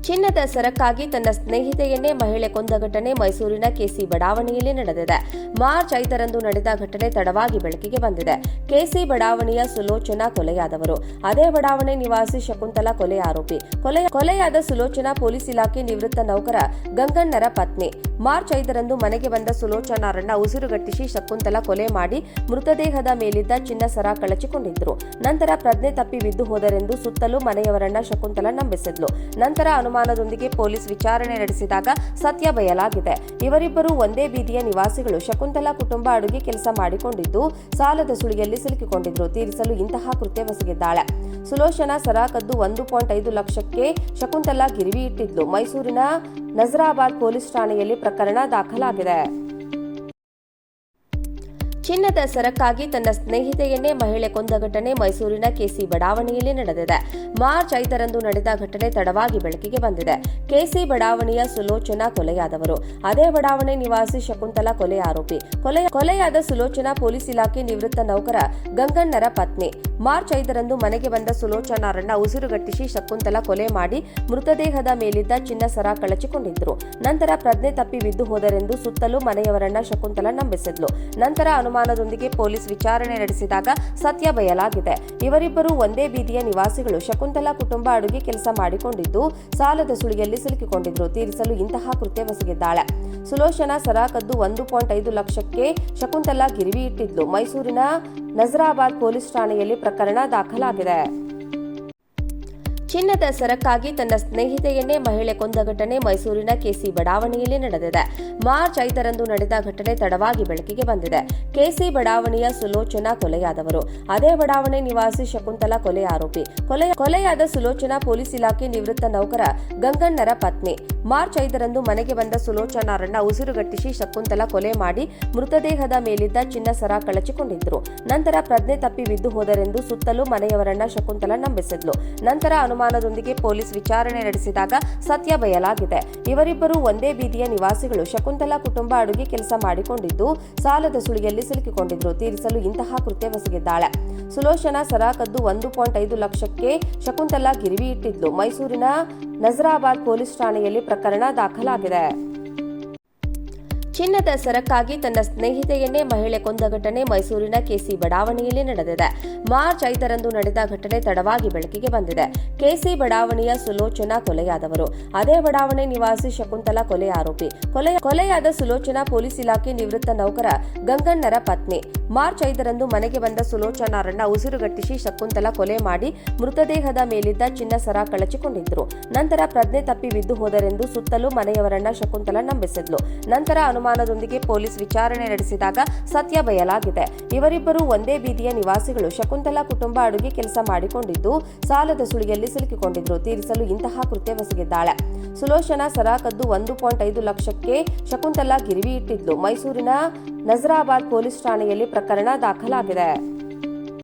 ಚಿನ್ನದ ಸರಕ್ಕಾಗಿ ತನ್ನ ಸ್ನೇಹಿತೆಯನ್ನೇ ಮಹಿಳೆ ಕೊಂದ ಘಟನೆ ಮೈಸೂರಿನ ಕೆಸಿ ಬಡಾವಣೆಯಲ್ಲಿ ನಡೆದಿದೆ. ಮಾರ್ಚ್ 5ರಂದು ನಡೆದ ಘಟನೆ ತಡವಾಗಿ ಬೆಳಕಿಗೆ ಬಂದಿದೆ. ಕೆಸಿ ಬಡಾವಣೆಯ ಸುಲೋಚನಾ ಕೊಲೆಯಾದವರು. ಅದೇ ಬಡಾವಣೆ ನಿವಾಸಿ ಶಕುಂತಲಾ ಕೊಲೆ ಆರೋಪಿ. ಕೊಲೆಯಾದ ಸುಲೋಚನಾ ಪೊಲೀಸ್ ಇಲಾಖೆ ನಿವೃತ್ತ ನೌಕರ ಗಂಗಣ್ಣರ ಪತ್ನಿ. ಮಾರ್ಚ್ 5ರಂದು ಮನೆಗೆ ಬಂದ ಸುಲೋಚನಾರನ್ನ ಉಸಿರುಗಟ್ಟಿಸಿ ಶಕುಂತಲಾ ಕೊಲೆ ಮಾಡಿ ಮೃತದೇಹದ ಮೇಲಿದ್ದ ಚಿನ್ನ ಸರ ಕಳಚಿಕೊಂಡಿದ್ರು. ನಂತರ ಪ್ರಜ್ಞೆ ತಪ್ಪಿ ಬಿದ್ದು ಹೋದರೆಂದು ಸುತ್ತಲೂ ಮನೆಯವರನ್ನ ಶಕುಂತಲಾ ನಂಬಿಸಿದ್ಲು. ನಂತರ ಅನುಮಾನದೊಂದಿಗೆ ಪೊಲೀಸ್ ವಿಚಾರಣೆ ನಡೆಸಿದಾಗ ಸತ್ಯ ಬಯಲಾಗಿದೆ. ಇವರಿಬ್ಬರು ಒಂದೇ ಬೀದಿಯ ನಿವಾಸಿಗಳು. ಶಕುಂತಲಾ ಕುಟುಂಬ ಅಡುಗೆ ಕೆಲಸ ಮಾಡಿಕೊಂಡಿದ್ದು ಸಾಲದ ಸುಳಿಯಲ್ಲಿ ಸಿಲುಕಿಕೊಂಡಿದ್ರು. ತೀರಿಸಲು ಇಂತಹ ಕೃತ್ಯವೆಸಗಿದ್ದಾಳೆ. ಸುಲೋಚನಾ ಸರ ಕದ್ದು 1.5 ಲಕ್ಷಕ್ಕೆ ಶಕುಂತಲಾ ಗಿರಿವಿ ಇಟ್ಟಿದ್ಲು. ಮೈಸೂರಿನ ನಜರಾಬಾದ್ ಪೊಲೀಸ್ ಠಾಣೆಯಲ್ಲಿ ಪ್ರಕರಣ ದಾಖಲಾಗಿದೆ. ಚಿನ್ನದ ಸರಕ್ಕಾಗಿ ತನ್ನ ಸ್ನೇಹಿತೆಯನ್ನೇ ಮಹಿಳೆ ಕೊಂದ ಘಟನೆ ಮೈಸೂರಿನ ಕೆಸಿ ಬಡಾವಣೆಯಲ್ಲಿ ನಡೆದಿದೆ. ಮಾರ್ಚ್ 5ರಂದು ನಡೆದ ಘಟನೆ ತಡವಾಗಿ ಬೆಳಕಿಗೆ ಬಂದಿದೆ. ಕೆಸಿ ಬಡಾವಣೆಯ ಸುಲೋಚನಾ ಕೊಲೆಯಾದವರು. ಅದೇ ಬಡಾವಣೆ ನಿವಾಸಿ ಶಕುಂತಲಾ ಕೊಲೆ ಆರೋಪಿ. ಕೊಲೆಯಾದ ಸುಲೋಚನಾ ಪೊಲೀಸ್ ಇಲಾಖೆ ನಿವೃತ್ತ ನೌಕರ ಗಂಗಣ್ಣರ ಪತ್ನಿ. ಮಾರ್ಚ್ 5ರಂದು ಮನೆಗೆ ಬಂದ ಸುಲೋಚನಾರನ್ನ ಉಸಿರುಗಟ್ಟಿಸಿ ಶಕುಂತಲಾ ಕೊಲೆ ಮಾಡಿ ಮೃತದೇಹದ ಮೇಲಿದ್ದ ಚಿನ್ನ ಸರ ಕಳಚಿಕೊಂಡಿದ್ರು. ನಂತರ ಪ್ರಜ್ಞೆ ತಪ್ಪಿ ಬಿದ್ದು ಹೋದರೆಂದು ಸುತ್ತಲೂ ಮನೆಯವರನ್ನ ಶಕುಂತಲಾ ನಂಬಿಸಿದ್ಲು. ನಂತರ ಅನುಮಾನದೊಂದಿಗೆ ಪೊಲೀಸ್ ವಿಚಾರಣೆ ನಡೆಸಿದಾಗ ಸತ್ಯ ಬಯಲಾಗಿದೆ. ಇವರಿಬ್ಬರು ಒಂದೇ ಬೀದಿಯ ನಿವಾಸಿಗಳು. ಶಕುಂತಲಾ ಕುಟುಂಬ ಅಡುಗೆ ಕೆಲಸ ಮಾಡಿಕೊಂಡಿದ್ದು ಸಾಲದ ಸುಳಿಯಲ್ಲಿ ಸಿಲುಕಿಕೊಂಡಿದ್ರು. ತೀರಿಸಲು ಇಂತಹ ಕೃತ್ಯವೆಸಗಿದ್ದಾಳೆ. ಸುಲೋಚನಾ ಸರ ಕದ್ದು 1.5 ಲಕ್ಷಕ್ಕೆ ಶಕುಂತಲಾ ಗಿರಿವಿ ಇಟ್ಟಿದ್ಲು. ಮೈಸೂರಿನ ನಜರಾಬಾದ್ ಪೊಲೀಸ್ ಠಾಣೆಯಲ್ಲಿ ಪ್ರಕರಣ ದಾಖಲಾಗಿದೆ. ಚಿನ್ನದ ಸರಕ್ಕಾಗಿ ತನ್ನ ಸ್ನೇಹಿತೆಯನ್ನೇ ಮಹಿಳೆ ಕೊಂದ ಘಟನೆ ಮೈಸೂರಿನ ಕೆಸಿ ಬಡಾವಣೆಯಲ್ಲಿ ನಡೆದಿದೆ. ಮಾರ್ಚ್ 5ರಂದು ನಡೆದ ಘಟನೆ ತಡವಾಗಿ ಬೆಳಕಿಗೆ ಬಂದಿದೆ. ಕೆಸಿ ಬಡಾವಣೆಯ ಸುಲೋಚನಾ ಕೊಲೆಯಾದವರು. ಅದೇ ಬಡಾವಣೆ ನಿವಾಸಿ ಶಕುಂತಲಾ ಕೊಲೆ ಆರೋಪಿ. ಕೊಲೆಯಾದ ಸುಲೋಚನಾ ಪೊಲೀಸ್ ಇಲಾಖೆ ನಿವೃತ್ತ ನೌಕರ ಗಂಗಣ್ಣರ ಪತ್ನಿ. ಮಾರ್ಚ್ 5ರಂದು ಮನೆಗೆ ಬಂದ ಸುಲೋಚನಾರನ್ನ ಉಸಿರುಗಟ್ಟಿಸಿ ಶಕುಂತಲಾ ಕೊಲೆ ಮಾಡಿ ಮೃತದೇಹದ ಮೇಲಿದ್ದ ಚಿನ್ನ ಸರ ಕಳಚಿಕೊಂಡಿದ್ರು. ನಂತರ ಪ್ರಜ್ಞೆ ತಪ್ಪಿ ಬಿದ್ದು ಹೋದರೆಂದು ಸುತ್ತಲೂ ಮನೆಯವರನ್ನ ಶಕುಂತಲಾ ನಂಬಿಸಿದ್ಲು. ನಂತರ ಅನುಮಾನದೊಂದಿಗೆ ಪೊಲೀಸ್ ವಿಚಾರಣೆ ನಡೆಸಿದಾಗ ಸತ್ಯ ಬಯಲಾಗಿದೆ. ಇವರಿಬ್ಬರು ಒಂದೇ ಬೀದಿಯ ನಿವಾಸಿಗಳು. ಶಕುಂತಲಾ ಕುಟುಂಬ ಅಡುಗೆ ಕೆಲಸ ಮಾಡಿಕೊಂಡಿದ್ದು ಸಾಲದ ಸುಳಿಯಲ್ಲಿ ಸಿಲುಕಿಕೊಂಡಿದ್ರು. ತೀರಿಸಲು ಇಂತಹ ಕೃತ್ಯವೆಸಗಿದ್ದಾಳೆ. ಸುಲೋಚನಾ ಸರ ಕದ್ದು 1.5 ಲಕ್ಷಕ್ಕೆ ಶಕುಂತಲಾ ಗಿರಿವಿ ಇಟ್ಟಿದ್ಲು. ಮೈಸೂರಿನ ನಜರಾಬಾದ್ ಪೊಲೀಸ್ ಠಾಣೆಯಲ್ಲಿ ಪ್ರಕರಣ ದಾಖಲಾಗಿದೆ. ಚಿನ್ನದ ಸರಕ್ಕಾಗಿ ತನ್ನ ಸ್ನೇಹಿತೆಯನ್ನೇ ಮಹಿಳೆ ಕೊಂದ ಘಟನೆ ಮೈಸೂರಿನ ಕೆಸಿ ಬಡಾವಣೆಯಲ್ಲಿ ನಡೆದಿದೆ. ಮಾರ್ಚ್ 5ರಂದು ನಡೆದ ಘಟನೆ ತಡವಾಗಿ ಬೆಳಕಿಗೆ ಬಂದಿದೆ. ಕೆಸಿ ಬಡಾವಣೆಯ ಸುಲೋಚನಾ ಕೊಲೆಯಾದವರು. ಅದೇ ಬಡಾವಣೆ ನಿವಾಸಿ ಶಕುಂತಲಾ ಕೊಲೆ ಆರೋಪಿ. ಕೊಲೆಯಾದ ಸುಲೋಚನಾ ಪೊಲೀಸ್ ಇಲಾಖೆ ನಿವೃತ್ತ ನೌಕರ ಗಂಗಣ್ಣರ ಪತ್ನಿ. ಮಾರ್ಚ್ 5ರಂದು ಮನೆಗೆ ಬಂದ ಸುಲೋಚನಾರನ್ನ ಉಸಿರುಗಟ್ಟಿಸಿ ಶಕುಂತಲಾ ಕೊಲೆ ಮಾಡಿ ಮೃತದೇಹದ ಮೇಲಿದ್ದ ಚಿನ್ನ ಸರ ಕಳಚಿಕೊಂಡಿದ್ರು. ನಂತರ ಪ್ರಜ್ಞೆ ತಪ್ಪಿ ಬಿದ್ದು ಹೋದರೆಂದು ಸುತ್ತಲೂ ಮನೆಯವರನ್ನ ಶಕುಂತಲಾ ನಂಬಿಸಿದ್ಲು. ನಂತರ ಅನುಮಾನದೊಂದಿಗೆ ಪೊಲೀಸ್ ವಿಚಾರಣೆ ನಡೆಸಿದಾಗ ಸತ್ಯ ಬಯಲಾಗಿದೆ. ಇವರಿಬ್ಬರು ಒಂದೇ ಬೀದಿಯ ನಿವಾಸಿಗಳು. ಶಕುಂತಲಾ ಕುಟುಂಬ ಅಡುಗೆ ಕೆಲಸ ಮಾಡಿಕೊಂಡಿದ್ದು ಸಾಲದ ಸುಳಿಯಲ್ಲಿ ಸಿಲುಕಿಕೊಂಡಿದ್ರು. ತೀರಿಸಲು ಇಂತಹ ಕೃತ್ಯವೆಸಗಿದ್ದಾಳೆ. ಸುಲೋಚನಾ ಸರ ಕದ್ದು 1.5 ಲಕ್ಷಕ್ಕೆ ಶಕುಂತಲಾ ಗಿರಿವಿ ಇಟ್ಟಿದ್ಲು. ಮೈಸೂರಿನ ನಜರಾಬಾದ್ ಪೊಲೀಸ್ ಠಾಣೆಯಲ್ಲಿ ಪ್ರಕರಣ ದಾಖಲಾಗಿದೆ.